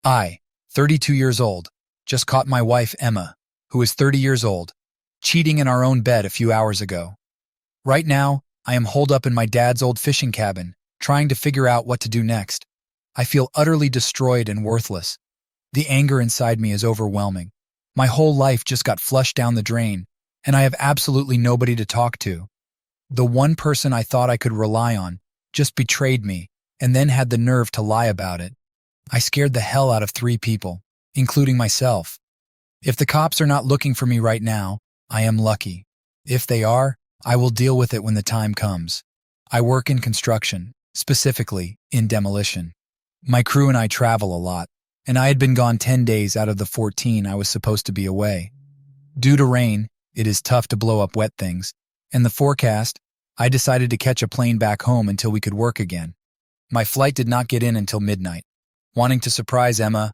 I, 32 years old, just caught my wife, Emma, who is 30 years old, cheating in our own bed a few hours ago. Right now, I am holed up in my dad's old fishing cabin, trying to figure out what to do next. I feel utterly destroyed and worthless. The anger inside me is overwhelming. My whole life just got flushed down the drain, and I have absolutely nobody to talk to. The one person I thought I could rely on just betrayed me and then had the nerve to lie about it. I scared the hell out of 3 people, including myself. If the cops are not looking for me right now, I am lucky. If they are, I will deal with it when the time comes. I work in construction, specifically in demolition. My crew and I travel a lot, and I had been gone 10 days out of the 14 I was supposed to be away. Due to rain, it is tough to blow up wet things, and the forecast, I decided to catch a plane back home until we could work again. My flight did not get in until midnight. Wanting to surprise Emma,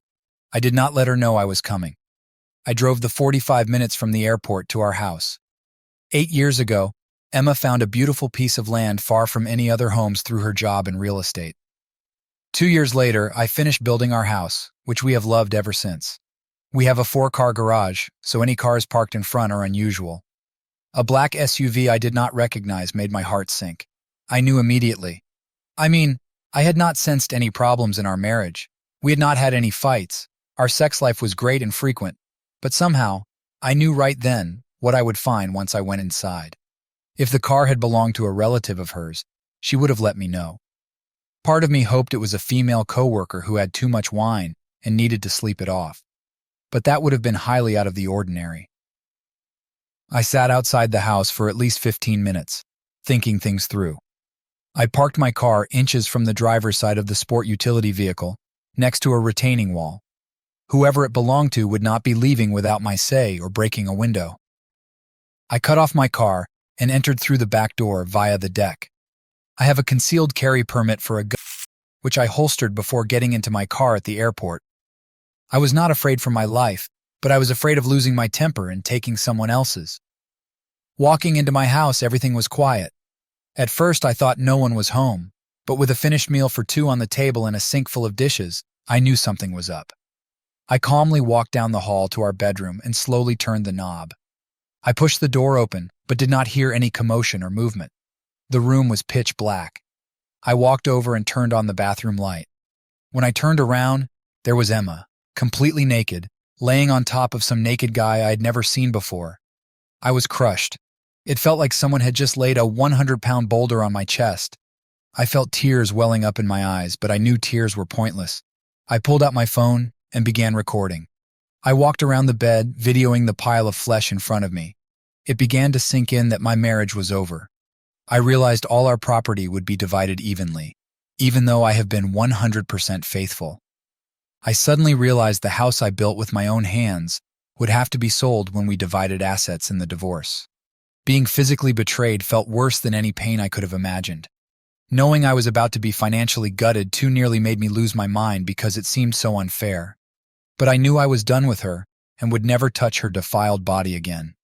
I did not let her know I was coming. I drove the 45 minutes from the airport to our house. 8 years ago, Emma found a beautiful piece of land far from any other homes through her job in real estate. 2 years later, I finished building our house, which we have loved ever since. We have a 4-car garage, so any cars parked in front are unusual. A black SUV I did not recognize made my heart sink. I knew immediately. I had not sensed any problems in our marriage. We had not had any fights. Our sex life was great and frequent. But somehow, I knew right then what I would find once I went inside. If the car had belonged to a relative of hers, she would have let me know. Part of me hoped it was a female coworker who had too much wine and needed to sleep it off. But that would have been highly out of the ordinary. I sat outside the house for at least 15 minutes, thinking things through. I parked my car inches from the driver's side of the sport utility vehicle, next to a retaining wall. Whoever it belonged to would not be leaving without my say or breaking a window. I cut off my car and entered through the back door via the deck. I have a concealed carry permit for a gun, which I holstered before getting into my car at the airport. I was not afraid for my life, but I was afraid of losing my temper and taking someone else's. Walking into my house, everything was quiet. At first, I thought no one was home, but with a finished meal for 2 on the table and a sink full of dishes, I knew something was up. I calmly walked down the hall to our bedroom and slowly turned the knob. I pushed the door open, but did not hear any commotion or movement. The room was pitch black. I walked over and turned on the bathroom light. When I turned around, there was Emma, completely naked, laying on top of some naked guy I had never seen before. I was crushed. It felt like someone had just laid a 100-pound boulder on my chest. I felt tears welling up in my eyes, but I knew tears were pointless. I pulled out my phone and began recording. I walked around the bed, videoing the pile of flesh in front of me. It began to sink in that my marriage was over. I realized all our property would be divided evenly, even though I have been 100% faithful. I suddenly realized the house I built with my own hands would have to be sold when we divided assets in the divorce. Being physically betrayed felt worse than any pain I could have imagined. Knowing I was about to be financially gutted too nearly made me lose my mind because it seemed so unfair. But I knew I was done with her and would never touch her defiled body again.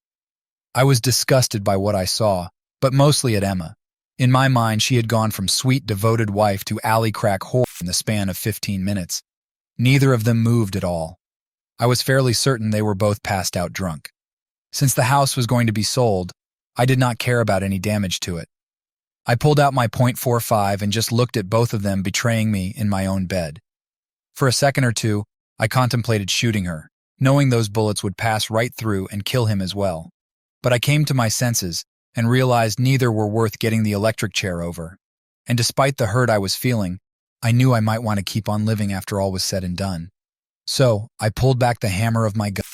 I was disgusted by what I saw, but mostly at Emma. In my mind, she had gone from sweet, devoted wife to alley-crack whore in the span of 15 minutes. Neither of them moved at all. I was fairly certain they were both passed out drunk. Since the house was going to be sold, I did not care about any damage to it. I pulled out my .45 and just looked at both of them betraying me in my own bed. For a second or two, I contemplated shooting her, knowing those bullets would pass right through and kill him as well. But I came to my senses and realized neither were worth getting the electric chair over. And despite the hurt I was feeling, I knew I might want to keep on living after all was said and done. So, I pulled back the hammer of my gun,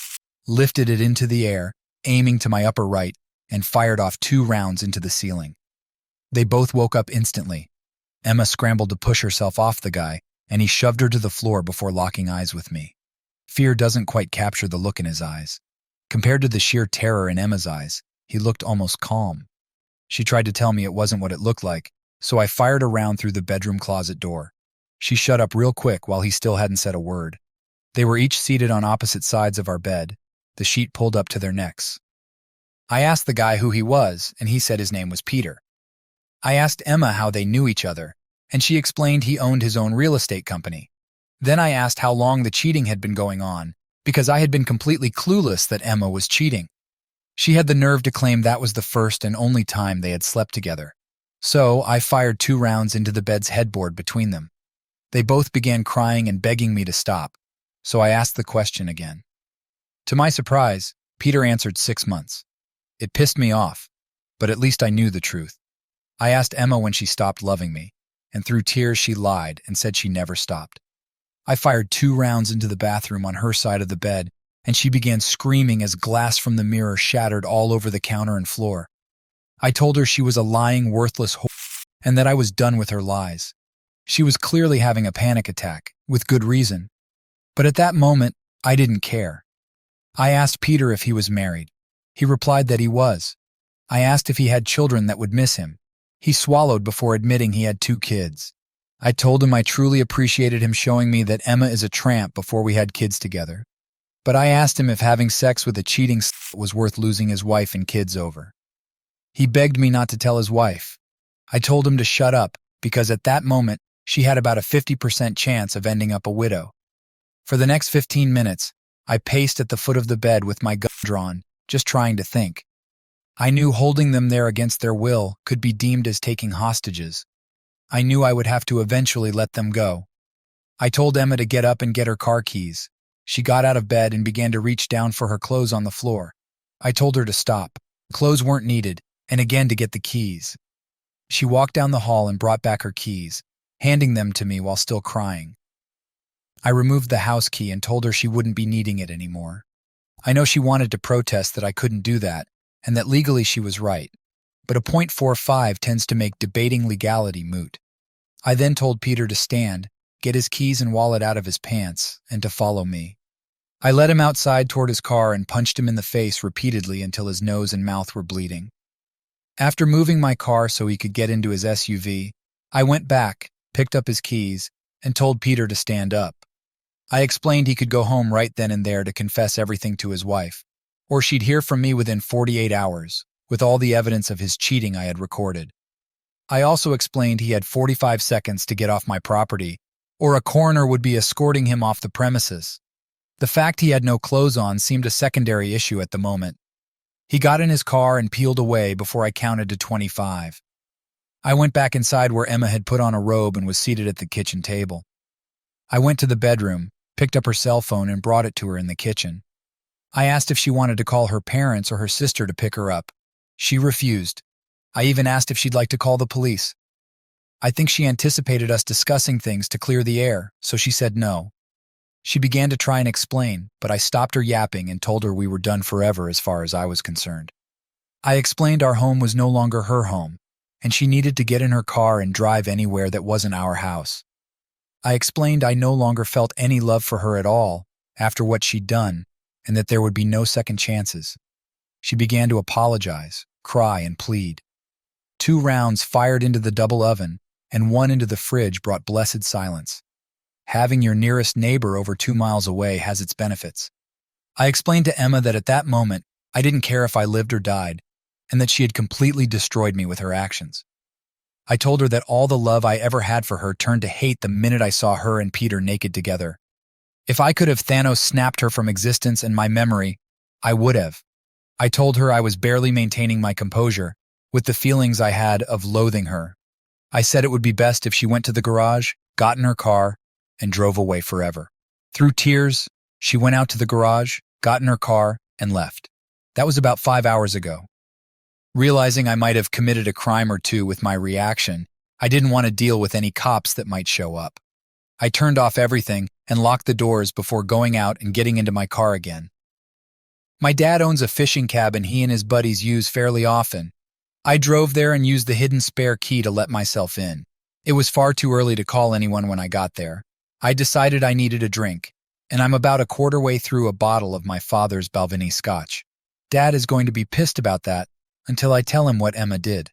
lifted it into the air, aiming to my upper right, and fired off 2 rounds into the ceiling. They both woke up instantly. Emma scrambled to push herself off the guy, and he shoved her to the floor before locking eyes with me. Fear doesn't quite capture the look in his eyes. Compared to the sheer terror in Emma's eyes, he looked almost calm. She tried to tell me it wasn't what it looked like, so I fired a round through the bedroom closet door. She shut up real quick while he still hadn't said a word. They were each seated on opposite sides of our bed, the sheet pulled up to their necks. I asked the guy who he was, and he said his name was Peter. I asked Emma how they knew each other, and she explained he owned his own real estate company. Then I asked how long the cheating had been going on, because I had been completely clueless that Emma was cheating. She had the nerve to claim that was the first and only time they had slept together. So I fired 2 rounds into the bed's headboard between them. They both began crying and begging me to stop, so I asked the question again. To my surprise, Peter answered 6 months. It pissed me off, but at least I knew the truth. I asked Emma when she stopped loving me, and through tears she lied and said she never stopped. I fired 2 rounds into the bathroom on her side of the bed, and she began screaming as glass from the mirror shattered all over the counter and floor. I told her she was a lying, worthless whore, and that I was done with her lies. She was clearly having a panic attack, with good reason. But at that moment, I didn't care. I asked Peter if he was married. He replied that he was. I asked if he had children that would miss him. He swallowed before admitting he had 2 kids. I told him I truly appreciated him showing me that Emma is a tramp before we had kids together. But I asked him if having sex with a cheating was worth losing his wife and kids over. He begged me not to tell his wife. I told him to shut up, because at that moment, she had about a 50% chance of ending up a widow. For the next 15 minutes, I paced at the foot of the bed with my gun drawn, just trying to think. I knew holding them there against their will could be deemed as taking hostages. I knew I would have to eventually let them go. I told Emma to get up and get her car keys. She got out of bed and began to reach down for her clothes on the floor. I told her to stop. Clothes weren't needed, and again to get the keys. She walked down the hall and brought back her keys, handing them to me while still crying. I removed the house key and told her she wouldn't be needing it anymore. I know she wanted to protest that I couldn't do that, and that legally she was right. But a .45 tends to make debating legality moot. I then told Peter to stand, get his keys and wallet out of his pants, and to follow me. I led him outside toward his car and punched him in the face repeatedly until his nose and mouth were bleeding. After moving my car so he could get into his SUV, I went back, picked up his keys, and told Peter to stand up. I explained he could go home right then and there to confess everything to his wife, or she'd hear from me within 48 hours, with all the evidence of his cheating I had recorded. I also explained he had 45 seconds to get off my property, or a coroner would be escorting him off the premises. The fact he had no clothes on seemed a secondary issue at the moment. He got in his car and peeled away before I counted to 25. I went back inside where Emma had put on a robe and was seated at the kitchen table. I went to the bedroom, picked up her cell phone and brought it to her in the kitchen. I asked if she wanted to call her parents or her sister to pick her up. She refused. I even asked if she'd like to call the police. I think she anticipated us discussing things to clear the air, so she said no. She began to try and explain, but I stopped her yapping and told her we were done forever as far as I was concerned. I explained our home was no longer her home, and she needed to get in her car and drive anywhere that wasn't our house. I explained I no longer felt any love for her at all after what she'd done, and that there would be no second chances. She began to apologize, cry, and plead. 2 rounds fired into the double oven, and 1 into the fridge brought blessed silence. Having your nearest neighbor over 2 miles away has its benefits. I explained to Emma that at that moment, I didn't care if I lived or died, and that she had completely destroyed me with her actions. I told her that all the love I ever had for her turned to hate the minute I saw her and Peter naked together. If I could have Thanos snapped her from existence and my memory, I would have. I told her I was barely maintaining my composure, with the feelings I had of loathing her. I said it would be best if she went to the garage, got in her car, and drove away forever. Through tears, she went out to the garage, got in her car, and left. That was about 5 hours ago. Realizing I might have committed a crime or two with my reaction, I didn't want to deal with any cops that might show up. I turned off everything and locked the doors before going out and getting into my car again. My dad owns a fishing cabin he and his buddies use fairly often. I drove there and used the hidden spare key to let myself in. It was far too early to call anyone when I got there. I decided I needed a drink, and I'm about a quarter way through a bottle of my father's Balvenie scotch. Dad is going to be pissed about that until I tell him what Emma did.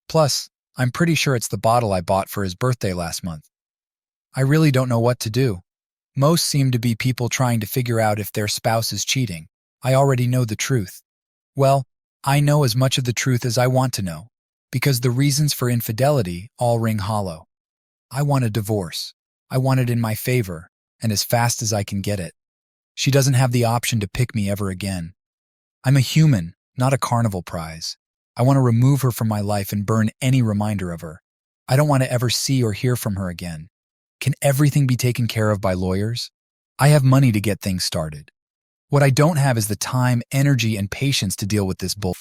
Plus, I'm pretty sure it's the bottle I bought for his birthday last month. I really don't know what to do. Most seem to be people trying to figure out if their spouse is cheating. I already know the truth. Well, I know as much of the truth as I want to know, because the reasons for infidelity all ring hollow. I want a divorce. I want it in my favor, and as fast as I can get it. She doesn't have the option to pick me ever again. I'm a human, not a carnival prize. I want to remove her from my life and burn any reminder of her. I don't want to ever see or hear from her again. Can everything be taken care of by lawyers? I have money to get things started. What I don't have is the time, energy, and patience to deal with this bull.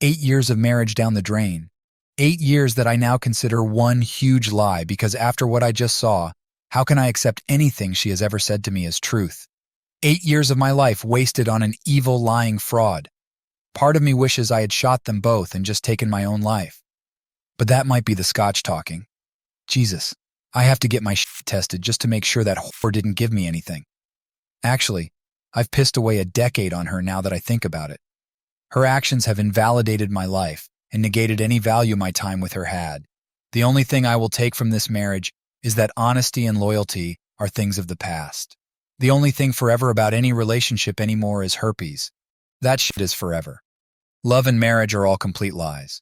8 years of marriage down the drain. 8 years that I now consider one huge lie because after what I just saw, how can I accept anything she has ever said to me as truth? 8 years of my life wasted on an evil, lying fraud. Part of me wishes I had shot them both and just taken my own life. But that might be the scotch talking. Jesus, I have to get my shit tested just to make sure that whore didn't give me anything. Actually, I've pissed away a decade on her now that I think about it. Her actions have invalidated my life and negated any value my time with her had. The only thing I will take from this marriage is that honesty and loyalty are things of the past. The only thing forever about any relationship anymore is herpes. That shit is forever. Love and marriage are all complete lies.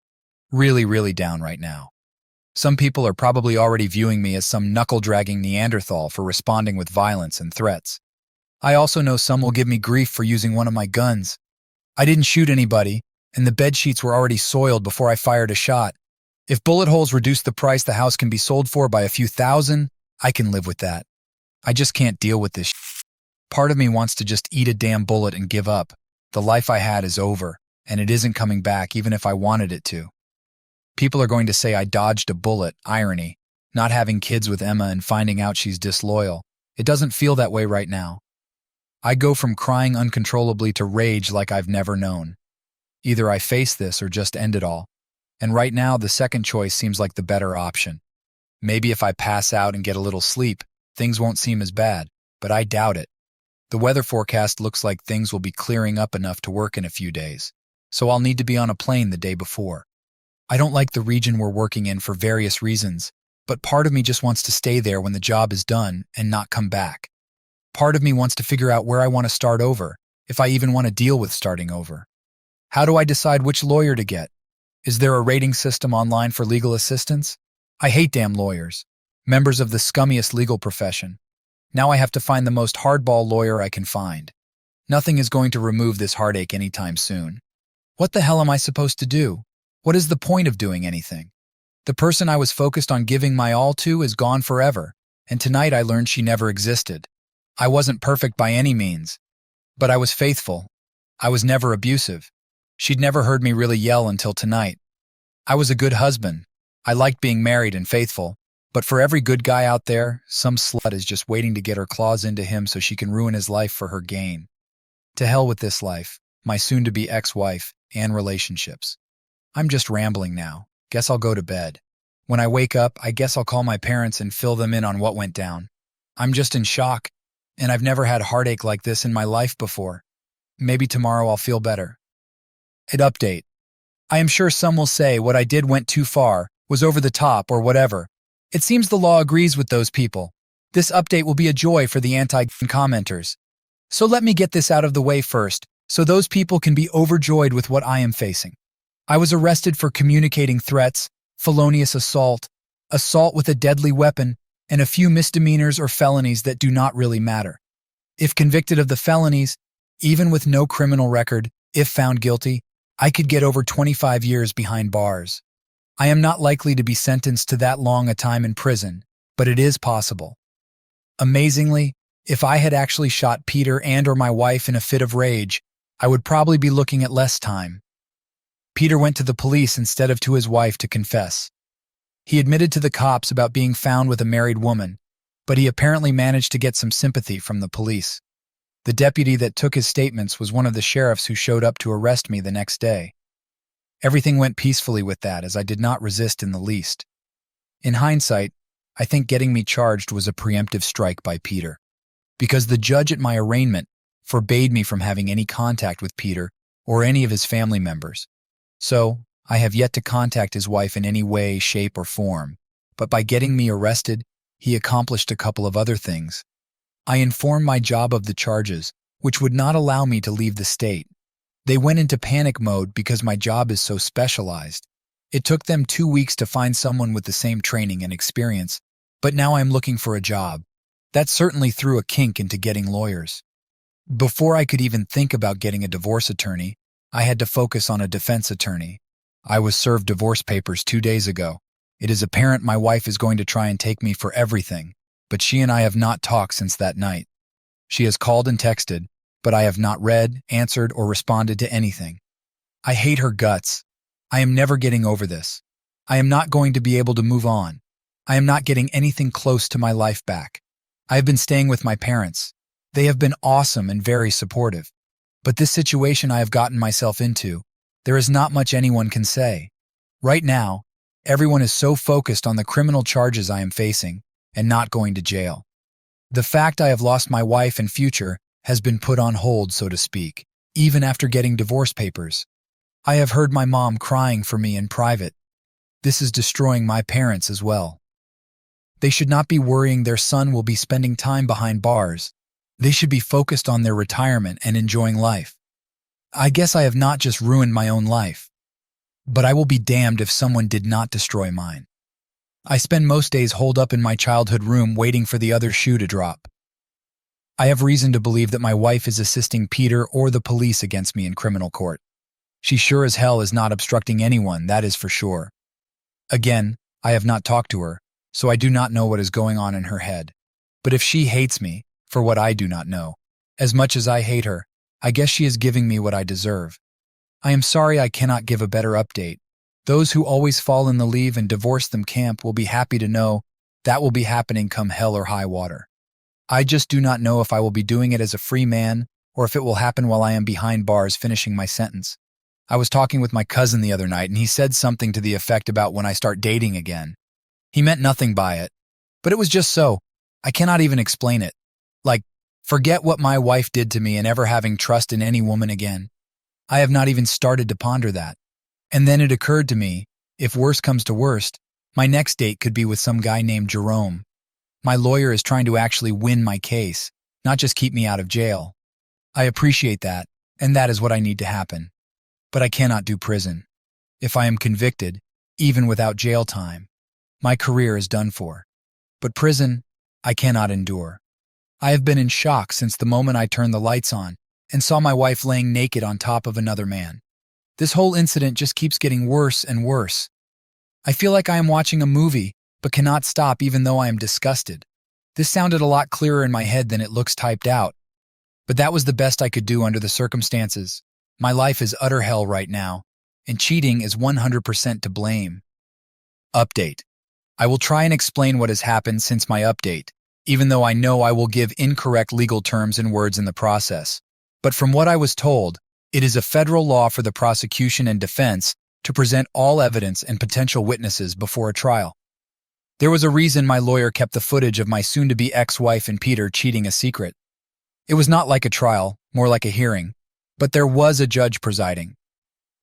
Really, really down right now. Some people are probably already viewing me as some knuckle-dragging Neanderthal for responding with violence and threats. I also know some will give me grief for using one of my guns. I didn't shoot anybody, and the bedsheets were already soiled before I fired a shot. If bullet holes reduce the price the house can be sold for by a few thousand, I can live with that. I just can't deal with this shit. Part of me wants to just eat a damn bullet and give up. The life I had is over, and it isn't coming back even if I wanted it to. People are going to say I dodged a bullet, irony, not having kids with Emma and finding out she's disloyal. It doesn't feel that way right now. I go from crying uncontrollably to rage like I've never known. Either I face this or just end it all. And right now, the second choice seems like the better option. Maybe if I pass out and get a little sleep, things won't seem as bad, but I doubt it. The weather forecast looks like things will be clearing up enough to work in a few days, so I'll need to be on a plane the day before. I don't like the region we're working in for various reasons, but part of me just wants to stay there when the job is done and not come back. Part of me wants to figure out where I want to start over, if I even want to deal with starting over. How do I decide which lawyer to get? Is there a rating system online for legal assistance? I hate damn lawyers, members of the scummiest legal profession. Now I have to find the most hardball lawyer I can find. Nothing is going to remove this heartache anytime soon. What the hell am I supposed to do? What is the point of doing anything? The person I was focused on giving my all to is gone forever, and tonight I learned she never existed. I wasn't perfect by any means, but I was faithful. I was never abusive. She'd never heard me really yell until tonight. I was a good husband. I liked being married and faithful, but for every good guy out there, some slut is just waiting to get her claws into him so she can ruin his life for her gain. To hell with this life, my soon-to-be ex-wife, and relationships. I'm just rambling now. Guess I'll go to bed. When I wake up, I guess I'll call my parents and fill them in on what went down. I'm just in shock, and I've never had heartache like this in my life before. Maybe tomorrow I'll feel better. Update. I am sure some will say what I did went too far, was over the top, or whatever. It seems the law agrees with those people. This update will be a joy for the anti-commenters. So let me get this out of the way first, so those people can be overjoyed with what I am facing. I was arrested for communicating threats, felonious assault, assault with a deadly weapon, and a few misdemeanors or felonies that do not really matter. If convicted of the felonies, even with no criminal record, if found guilty, I could get over 25 years behind bars. I am not likely to be sentenced to that long a time in prison, but it is possible. Amazingly, if I had actually shot Peter and or my wife in a fit of rage, I would probably be looking at less time. Peter went to the police instead of to his wife to confess. He admitted to the cops about being found with a married woman, but he apparently managed to get some sympathy from the police. The deputy that took his statements was one of the sheriffs who showed up to arrest me the next day. Everything went peacefully with that, as I did not resist in the least. In hindsight, I think getting me charged was a preemptive strike by Peter, because the judge at my arraignment forbade me from having any contact with Peter or any of his family members. So, I have yet to contact his wife in any way, shape, or form, but by getting me arrested, he accomplished a couple of other things. I informed my job of the charges, which would not allow me to leave the state. They went into panic mode because my job is so specialized. It took them 2 weeks to find someone with the same training and experience, but now I'm looking for a job. That certainly threw a kink into getting lawyers. Before I could even think about getting a divorce attorney, I had to focus on a defense attorney. I was served divorce papers 2 days ago. It is apparent my wife is going to try and take me for everything, but she and I have not talked since that night. She has called and texted, but I have not read, answered, or responded to anything. I hate her guts. I am never getting over this. I am not going to be able to move on. I am not getting anything close to my life back. I have been staying with my parents. They have been awesome and very supportive. But this situation I have gotten myself into, there is not much anyone can say. Right now, everyone is so focused on the criminal charges I am facing and not going to jail. The fact I have lost my wife and future has been put on hold, so to speak, even after getting divorce papers. I have heard my mom crying for me in private. This is destroying my parents as well. They should not be worrying their son will be spending time behind bars. They should be focused on their retirement and enjoying life. I guess I have not just ruined my own life, but I will be damned if someone did not destroy mine. I spend most days holed up in my childhood room waiting for the other shoe to drop. I have reason to believe that my wife is assisting Peter or the police against me in criminal court. She sure as hell is not obstructing anyone, that is for sure. Again, I have not talked to her, so I do not know what is going on in her head. But if she hates me, for what I do not know, as much as I hate her, I guess she is giving me what I deserve. I am sorry I cannot give a better update. Those who always fall in the leave and divorce them camp will be happy to know that will be happening come hell or high water. I just do not know if I will be doing it as a free man or if it will happen while I am behind bars finishing my sentence. I was talking with my cousin the other night and he said something to the effect about when I start dating again. He meant nothing by it, but it was just so. I cannot even explain it. Like, forget what my wife did to me and ever having trust in any woman again. I have not even started to ponder that. And then it occurred to me, if worse comes to worst, my next date could be with some guy named Jerome. My lawyer is trying to actually win my case, not just keep me out of jail. I appreciate that, and that is what I need to happen. But I cannot do prison. If I am convicted, even without jail time, my career is done for. But prison, I cannot endure. I have been in shock since the moment I turned the lights on and saw my wife laying naked on top of another man. This whole incident just keeps getting worse and worse. I feel like I am watching a movie, but cannot stop even though I am disgusted. This sounded a lot clearer in my head than it looks typed out. But that was the best I could do under the circumstances. My life is utter hell right now, and cheating is 100% to blame. Update. I will try and explain what has happened since my update, even though I know I will give incorrect legal terms and words in the process. But from what I was told, it is a federal law for the prosecution and defense to present all evidence and potential witnesses before a trial. There was a reason my lawyer kept the footage of my soon-to-be ex-wife and Peter cheating a secret. It was not like a trial, more like a hearing, but there was a judge presiding.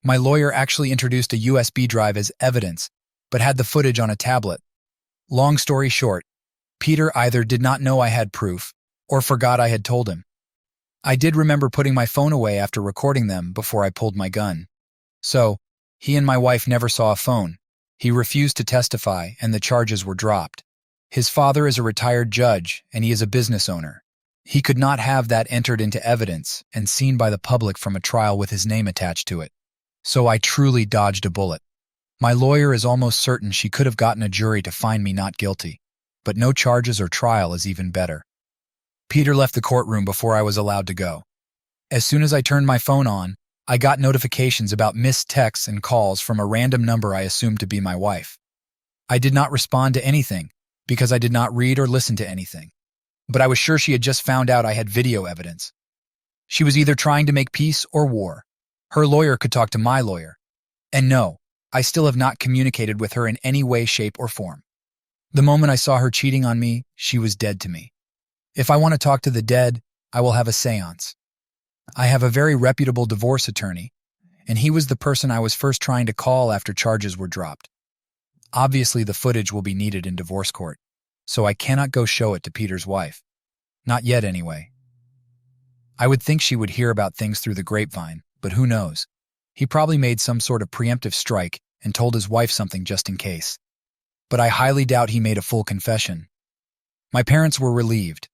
My lawyer actually introduced a USB drive as evidence, but had the footage on a tablet. Long story short, Peter either did not know I had proof or forgot I had told him. I did remember putting my phone away after recording them before I pulled my gun. So, he and my wife never saw a phone. He refused to testify and the charges were dropped. His father is a retired judge and he is a business owner. He could not have that entered into evidence and seen by the public from a trial with his name attached to it. So I truly dodged a bullet. My lawyer is almost certain she could have gotten a jury to find me not guilty, but no charges or trial is even better. Peter left the courtroom before I was allowed to go. As soon as I turned my phone on, I got notifications about missed texts and calls from a random number I assumed to be my wife. I did not respond to anything because I did not read or listen to anything, but I was sure she had just found out I had video evidence. She was either trying to make peace or war. Her lawyer could talk to my lawyer. And no, I still have not communicated with her in any way, shape, or form. The moment I saw her cheating on me, she was dead to me. If I want to talk to the dead, I will have a seance. I have a very reputable divorce attorney, and he was the person I was first trying to call after charges were dropped. Obviously, the footage will be needed in divorce court, so I cannot go show it to Peter's wife. Not yet, anyway. I would think she would hear about things through the grapevine, but who knows? He probably made some sort of preemptive strike and told his wife something just in case. But I highly doubt he made a full confession. My parents were relieved.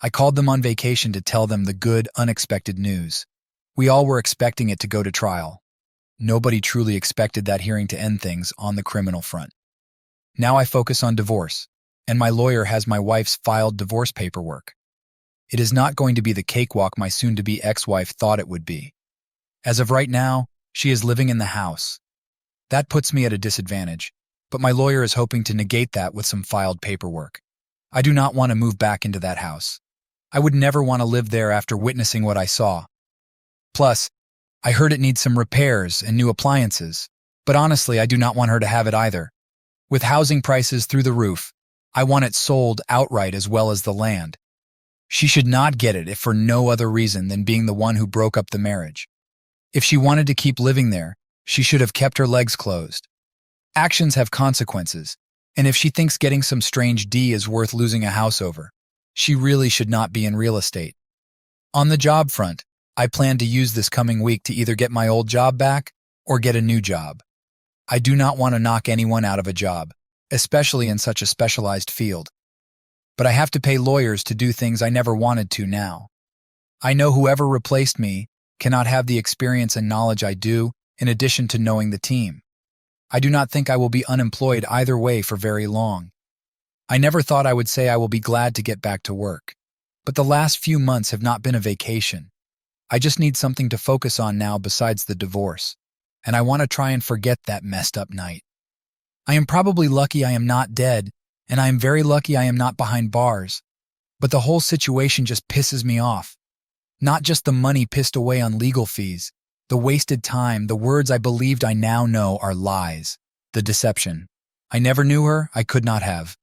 I called them on vacation to tell them the good, unexpected news. We all were expecting it to go to trial. Nobody truly expected that hearing to end things on the criminal front. Now I focus on divorce, and my lawyer has my wife's filed divorce paperwork. It is not going to be the cakewalk my soon-to-be ex-wife thought it would be. As of right now, she is living in the house. That puts me at a disadvantage, but my lawyer is hoping to negate that with some filed paperwork. I do not want to move back into that house. I would never want to live there after witnessing what I saw. Plus, I heard it needs some repairs and new appliances, but honestly, I do not want her to have it either. With housing prices through the roof, I want it sold outright as well as the land. She should not get it if for no other reason than being the one who broke up the marriage. If she wanted to keep living there, she should have kept her legs closed. Actions have consequences, and if she thinks getting some strange D is worth losing a house over, she really should not be in real estate. On the job front, I plan to use this coming week to either get my old job back or get a new job. I do not want to knock anyone out of a job, especially in such a specialized field. But I have to pay lawyers to do things I never wanted to now. I know whoever replaced me cannot have the experience and knowledge I do, in addition to knowing the team. I do not think I will be unemployed either way for very long. I never thought I would say I will be glad to get back to work. But the last few months have not been a vacation. I just need something to focus on now besides the divorce, and I want to try and forget that messed up night. I am probably lucky I am not dead, and I am very lucky I am not behind bars. But the whole situation just pisses me off. Not just the money pissed away on legal fees, the wasted time, the words I believed I now know are lies, the deception. I never knew her, I could not have.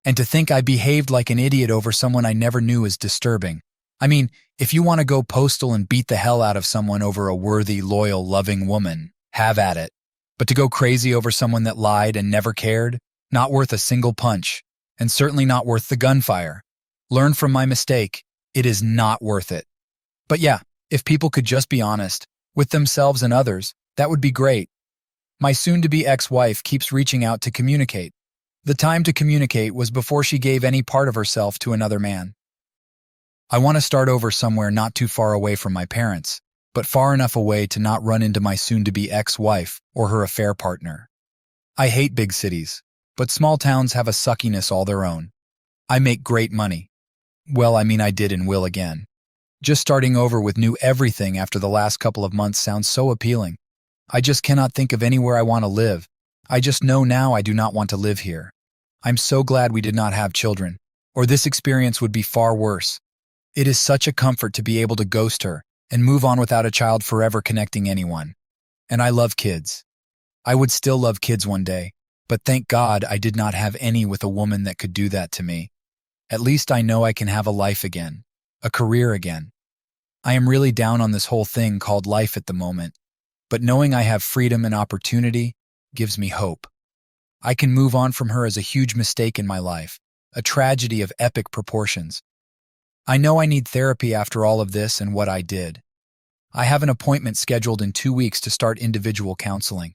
And to think I behaved like an idiot over someone I never knew is disturbing. I mean, if you want to go postal and beat the hell out of someone over a worthy, loyal, loving woman, have at it. But to go crazy over someone that lied and never cared, not worth a single punch, and certainly not worth the gunfire. Learn from my mistake, it is not worth it. But yeah, if people could just be honest, with themselves and others, that would be great. My soon-to-be ex-wife keeps reaching out to communicate. The time to communicate was before she gave any part of herself to another man. I want to start over somewhere not too far away from my parents, but far enough away to not run into my soon-to-be ex-wife or her affair partner. I hate big cities, but small towns have a suckiness all their own. I make great money. Well, I mean I did and will again. Just starting over with new everything after the last couple of months sounds so appealing. I just cannot think of anywhere I want to live. I just know now I do not want to live here. I'm so glad we did not have children, or this experience would be far worse. It is such a comfort to be able to ghost her and move on without a child forever connecting anyone. And I love kids. I would still love kids one day, but thank God I did not have any with a woman that could do that to me. At least I know I can have a life again, a career again. I am really down on this whole thing called life at the moment, but knowing I have freedom and opportunity gives me hope. I can move on from her as a huge mistake in my life, a tragedy of epic proportions. I know I need therapy after all of this and what I did. I have an appointment scheduled in 2 weeks to start individual counseling.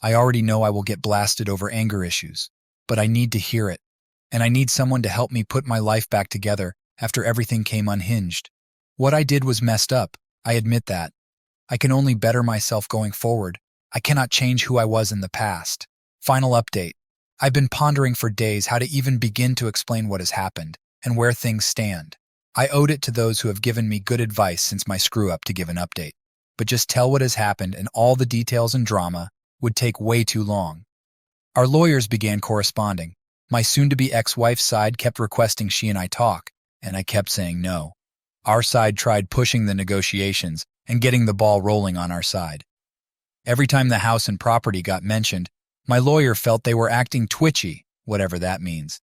I already know I will get blasted over anger issues, but I need to hear it, and I need someone to help me put my life back together after everything came unhinged. What I did was messed up, I admit that. I can only better myself going forward. I cannot change who I was in the past. Final update. I've been pondering for days how to even begin to explain what has happened and where things stand. I owed it to those who have given me good advice since my screw-up to give an update. But just tell what has happened and all the details and drama would take way too long. Our lawyers began corresponding. My soon-to-be ex-wife's side kept requesting she and I talk, and I kept saying no. Our side tried pushing the negotiations and getting the ball rolling on our side. Every time the house and property got mentioned, my lawyer felt they were acting twitchy, whatever that means.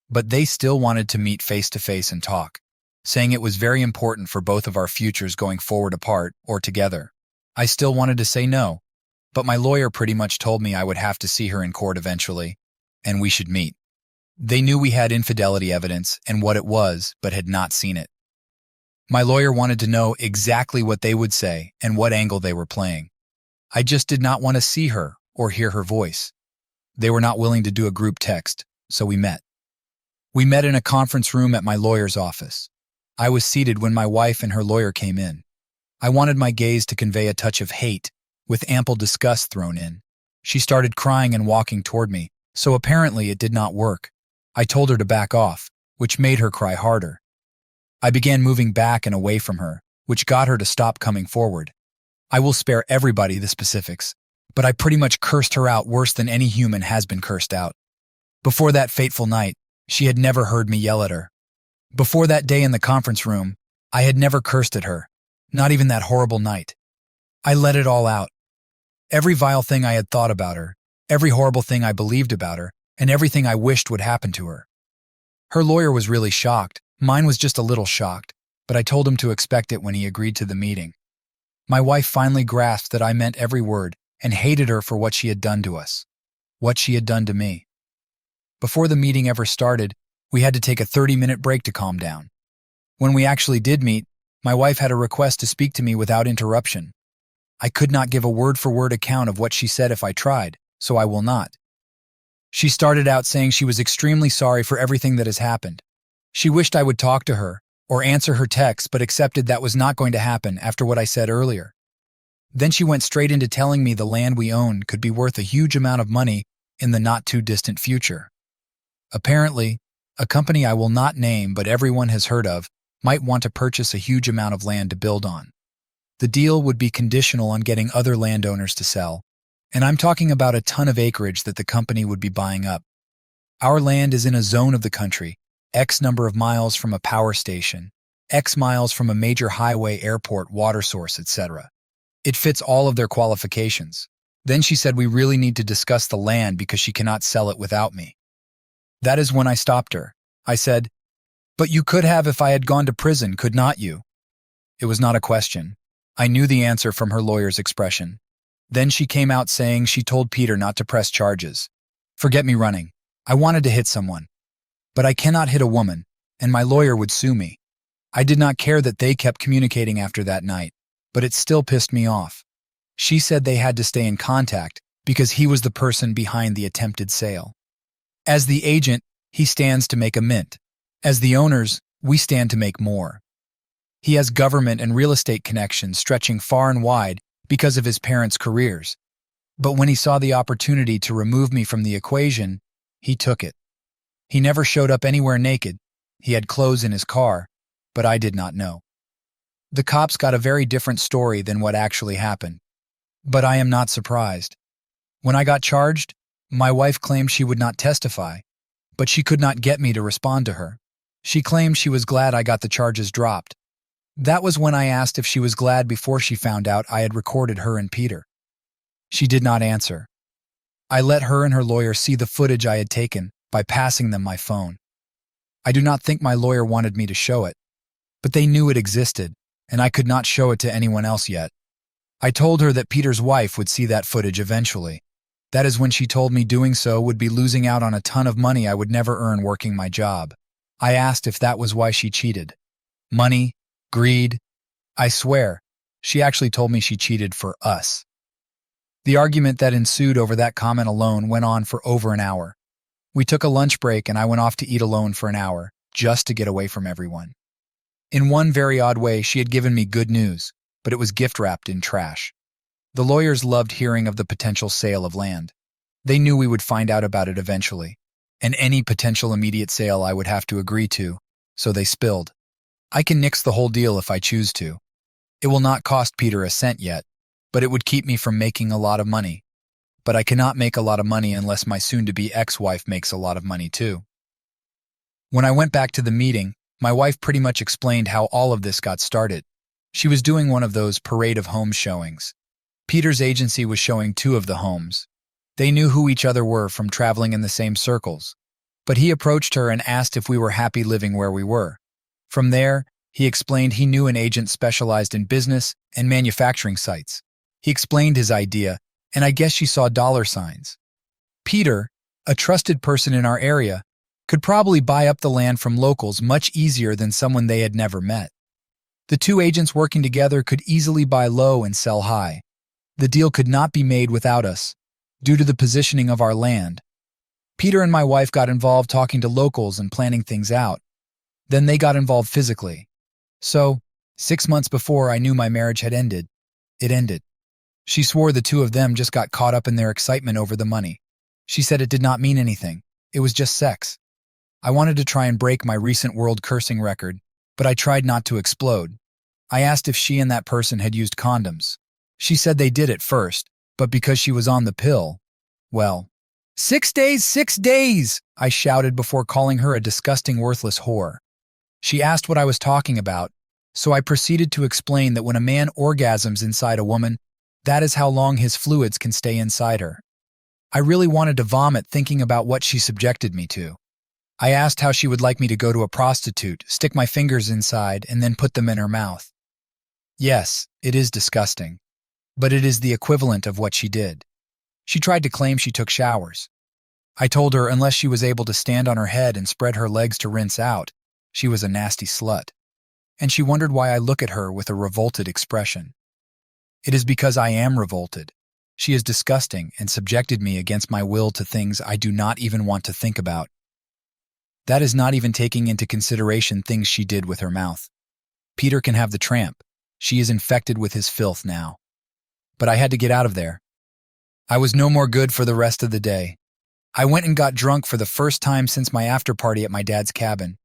But they still wanted to meet face-to-face and talk, saying it was very important for both of our futures going forward apart or together. I still wanted to say no, but my lawyer pretty much told me I would have to see her in court eventually, and we should meet. They knew we had infidelity evidence and what it was, but had not seen it. My lawyer wanted to know exactly what they would say and what angle they were playing. I just did not want to see her or hear her voice. They were not willing to do a group text, so we met. We met in a conference room at my lawyer's office. I was seated when my wife and her lawyer came in. I wanted my gaze to convey a touch of hate, with ample disgust thrown in. She started crying and walking toward me, so apparently it did not work. I told her to back off, which made her cry harder. I began moving back and away from her, which got her to stop coming forward. I will spare everybody the specifics, but I pretty much cursed her out worse than any human has been cursed out. Before that fateful night, she had never heard me yell at her. Before that day in the conference room, I had never cursed at her, not even that horrible night. I let it all out. Every vile thing I had thought about her, every horrible thing I believed about her, and everything I wished would happen to her. Her lawyer was really shocked. Mine was just a little shocked, but I told him to expect it when he agreed to the meeting. My wife finally grasped that I meant every word and hated her for what she had done to us, what she had done to me. Before the meeting ever started, we had to take a 30-minute break to calm down. When we actually did meet, my wife had a request to speak to me without interruption. I could not give a word-for-word account of what she said if I tried, so I will not. She started out saying she was extremely sorry for everything that has happened. She wished I would talk to her or answer her texts, but accepted that was not going to happen after what I said earlier. Then she went straight into telling me the land we owned could be worth a huge amount of money in the not-too-distant future. Apparently, a company I will not name but everyone has heard of might want to purchase a huge amount of land to build on. The deal would be conditional on getting other landowners to sell, and I'm talking about a ton of acreage that the company would be buying up. Our land is in a zone of the country, X number of miles from a power station, X miles from a major highway, airport, water source, etc. It fits all of their qualifications. Then she said we really need to discuss the land because she cannot sell it without me. That is when I stopped her. I said, "But you could have if I had gone to prison, could not you?" It was not a question. I knew the answer from her lawyer's expression. Then she came out saying she told Peter not to press charges. Forget me running. I wanted to hit someone. But I cannot hit a woman, and my lawyer would sue me. I did not care that they kept communicating after that night, but it still pissed me off. She said they had to stay in contact because he was the person behind the attempted sale. As the agent, he stands to make a mint. As the owners, we stand to make more. He has government and real estate connections stretching far and wide because of his parents' careers. But when he saw the opportunity to remove me from the equation, he took it. He never showed up anywhere naked. He had clothes in his car, but I did not know. The cops got a very different story than what actually happened. But I am not surprised. When I got charged, my wife claimed she would not testify, but she could not get me to respond to her. She claimed she was glad I got the charges dropped. That was when I asked if she was glad before she found out I had recorded her and Peter. She did not answer. I let her and her lawyer see the footage I had taken by passing them my phone. I do not think my lawyer wanted me to show it, but they knew it existed, and I could not show it to anyone else yet. I told her that Peter's wife would see that footage eventually. That is when she told me doing so would be losing out on a ton of money I would never earn working my job. I asked if that was why she cheated. Money? Greed? I swear, she actually told me she cheated for us. The argument that ensued over that comment alone went on for over an hour. We took a lunch break and I went off to eat alone for an hour, just to get away from everyone. In one very odd way, she had given me good news, but it was gift-wrapped in trash. The lawyers loved hearing of the potential sale of land. They knew we would find out about it eventually, and any potential immediate sale I would have to agree to, so they spilled. I can nix the whole deal if I choose to. It will not cost Peter a cent yet, but it would keep me from making a lot of money. But I cannot make a lot of money unless my soon-to-be ex-wife makes a lot of money too. When I went back to the meeting, my wife pretty much explained how all of this got started. She was doing one of those parade of homes showings. Peter's agency was showing 2 of the homes. They knew who each other were from traveling in the same circles. But he approached her and asked if we were happy living where we were. From there, he explained he knew an agent specialized in business and manufacturing sites. He explained his idea, and I guess she saw dollar signs. Peter, a trusted person in our area, could probably buy up the land from locals much easier than someone they had never met. The 2 agents working together could easily buy low and sell high. The deal could not be made without us, due to the positioning of our land. Peter and my wife got involved talking to locals and planning things out. Then they got involved physically. So, 6 months before I knew my marriage had ended, it ended. She swore the two of them just got caught up in their excitement over the money. She said it did not mean anything. It was just sex. I wanted to try and break my recent world cursing record, but I tried not to explode. I asked if she and that person had used condoms. She said they did at first, but because she was on the pill, well, 6 days, 6 days, I shouted before calling her a disgusting, worthless whore. She asked what I was talking about, so I proceeded to explain that when a man orgasms inside a woman, that is how long his fluids can stay inside her. I really wanted to vomit thinking about what she subjected me to. I asked how she would like me to go to a prostitute, stick my fingers inside, and then put them in her mouth. Yes, it is disgusting, but it is the equivalent of what she did. She tried to claim she took showers. I told her unless she was able to stand on her head and spread her legs to rinse out, she was a nasty slut. And she wondered why I look at her with a revolted expression. It is because I am revolted. She is disgusting and subjected me against my will to things I do not even want to think about. That is not even taking into consideration things she did with her mouth. Peter can have the tramp. She is infected with his filth now. But I had to get out of there. I was no more good for the rest of the day. I went and got drunk for the first time since my after party at my dad's cabin.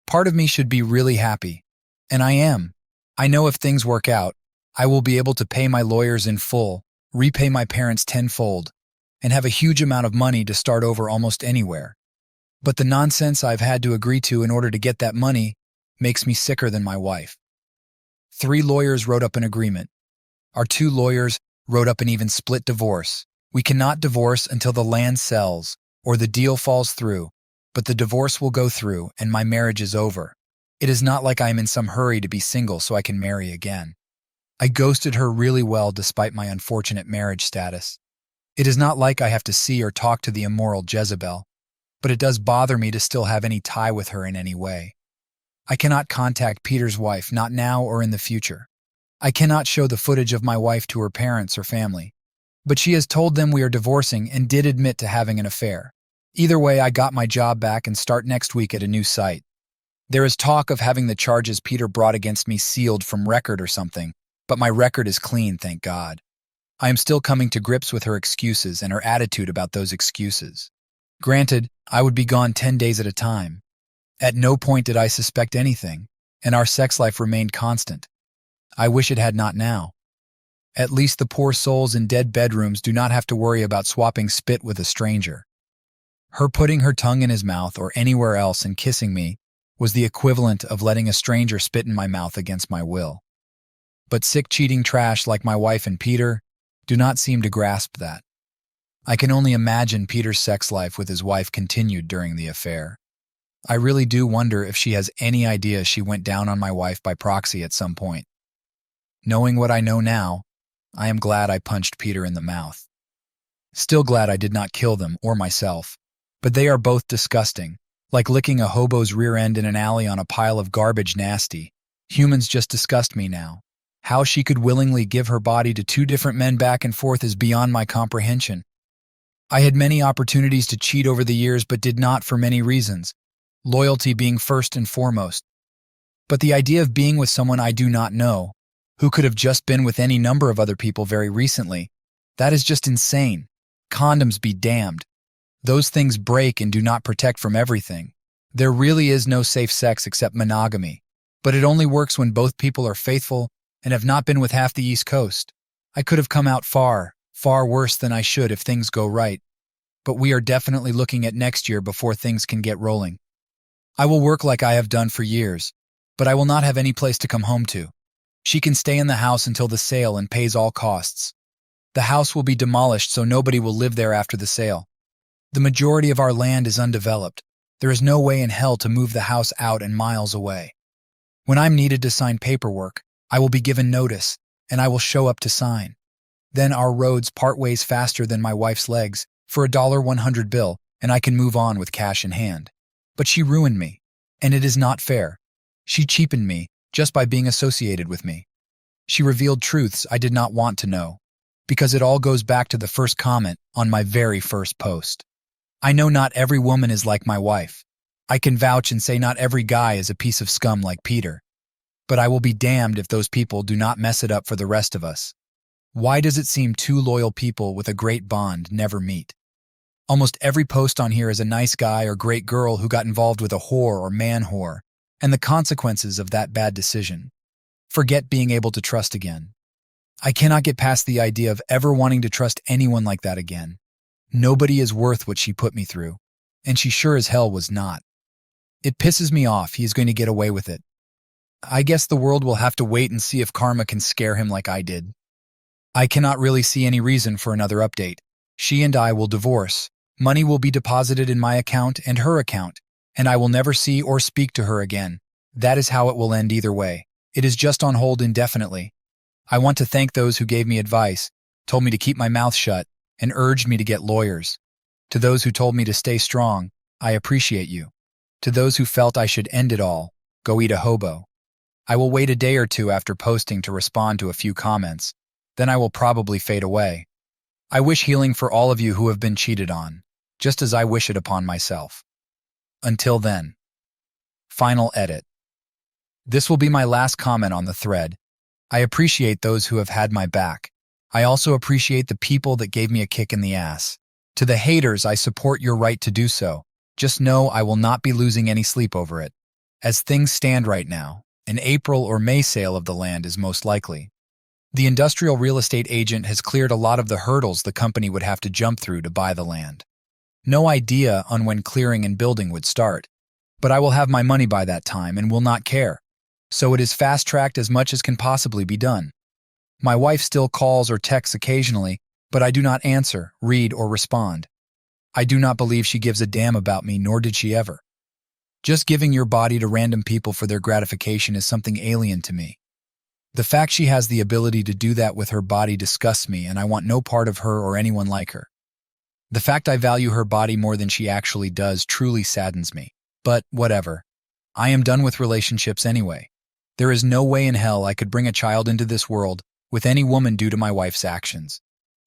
Part of me should be really happy. And I am. I know if things work out, I will be able to pay my lawyers in full, repay my parents tenfold, and have a huge amount of money to start over almost anywhere. But the nonsense I've had to agree to in order to get that money makes me sicker than my wife. 3 lawyers wrote up an agreement. Our 2 lawyers wrote up an even split divorce. We cannot divorce until the land sells or the deal falls through, but the divorce will go through and my marriage is over. It is not like I am in some hurry to be single so I can marry again. I ghosted her really well despite my unfortunate marriage status. It is not like I have to see or talk to the immoral Jezebel, but it does bother me to still have any tie with her in any way. I cannot contact Peter's wife, not now or in the future. I cannot show the footage of my wife to her parents or family, but she has told them we are divorcing and did admit to having an affair. Either way, I got my job back and start next week at a new site. There is talk of having the charges Peter brought against me sealed from record or something, but my record is clean, thank God. I am still coming to grips with her excuses and her attitude about those excuses. Granted, I would be gone 10 days at a time. At no point did I suspect anything, and our sex life remained constant. I wish it had not now. At least the poor souls in dead bedrooms do not have to worry about swapping spit with a stranger. Her putting her tongue in his mouth or anywhere else and kissing me was the equivalent of letting a stranger spit in my mouth against my will. But sick cheating trash like my wife and Peter do not seem to grasp that. I can only imagine Peter's sex life with his wife continued during the affair. I really do wonder if she has any idea she went down on my wife by proxy at some point. Knowing what I know now, I am glad I punched Peter in the mouth. Still glad I did not kill them or myself, but they are both disgusting, like licking a hobo's rear end in an alley on a pile of garbage nasty. Humans just disgust me now. How she could willingly give her body to 2 different men back and forth is beyond my comprehension. I had many opportunities to cheat over the years but did not for many reasons, loyalty being first and foremost. But the idea of being with someone I do not know, who could have just been with any number of other people very recently, that is just insane. Condoms be damned. Those things break and do not protect from everything. There really is no safe sex except monogamy, but it only works when both people are faithful and have not been with half the East Coast. I could have come out far, far worse than I should if things go right, but we are definitely looking at next year before things can get rolling. I will work like I have done for years, but I will not have any place to come home to. She can stay in the house until the sale and pays all costs. The house will be demolished so nobody will live there after the sale. The majority of our land is undeveloped. There is no way in hell to move the house out and miles away. When I'm needed to sign paperwork, I will be given notice, and I will show up to sign. Then our roads part ways faster than my wife's legs for a $100 bill, and I can move on with cash in hand. But she ruined me, and it is not fair. She cheapened me just by being associated with me. She revealed truths I did not want to know, because it all goes back to the first comment on my very first post. I know not every woman is like my wife. I can vouch and say not every guy is a piece of scum like Peter. But I will be damned if those people do not mess it up for the rest of us. Why does it seem two loyal people with a great bond never meet? Almost every post on here is a nice guy or great girl who got involved with a whore or man whore, and the consequences of that bad decision. Forget being able to trust again. I cannot get past the idea of ever wanting to trust anyone like that again. Nobody is worth what she put me through, and she sure as hell was not. It pisses me off he is going to get away with it. I guess the world will have to wait and see if karma can scare him like I did. I cannot really see any reason for another update. She and I will divorce. Money will be deposited in my account and her account, and I will never see or speak to her again. That is how it will end either way. It is just on hold indefinitely. I want to thank those who gave me advice, told me to keep my mouth shut, and urged me to get lawyers. To those who told me to stay strong, I appreciate you. To those who felt I should end it all, go eat a hobo. I will wait a day or two after posting to respond to a few comments. Then I will probably fade away. I wish healing for all of you who have been cheated on, just as I wish it upon myself. Until then. Final edit. This will be my last comment on the thread. I appreciate those who have had my back. I also appreciate the people that gave me a kick in the ass. To the haters, I support your right to do so. Just know I will not be losing any sleep over it. As things stand right now, an April or May sale of the land is most likely. The industrial real estate agent has cleared a lot of the hurdles the company would have to jump through to buy the land. No idea on when clearing and building would start, but I will have my money by that time and will not care. So it is fast-tracked as much as can possibly be done. My wife still calls or texts occasionally, but I do not answer, read, or respond. I do not believe she gives a damn about me, nor did she ever. Just giving your body to random people for their gratification is something alien to me. The fact she has the ability to do that with her body disgusts me, and I want no part of her or anyone like her. The fact I value her body more than she actually does truly saddens me. But whatever. I am done with relationships anyway. There is no way in hell I could bring a child into this world with any woman due to my wife's actions.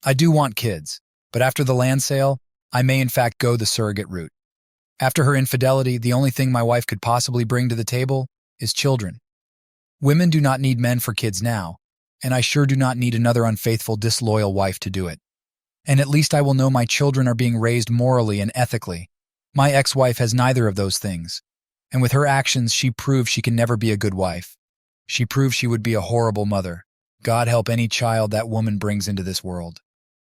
I do want kids, but after the land sale, I may in fact go the surrogate route. After her infidelity, the only thing my wife could possibly bring to the table is children. Women do not need men for kids now, and I sure do not need another unfaithful, disloyal wife to do it. And at least I will know my children are being raised morally and ethically. My ex-wife has neither of those things, and with her actions she proved she can never be a good wife. She proved she would be a horrible mother. God help any child that woman brings into this world.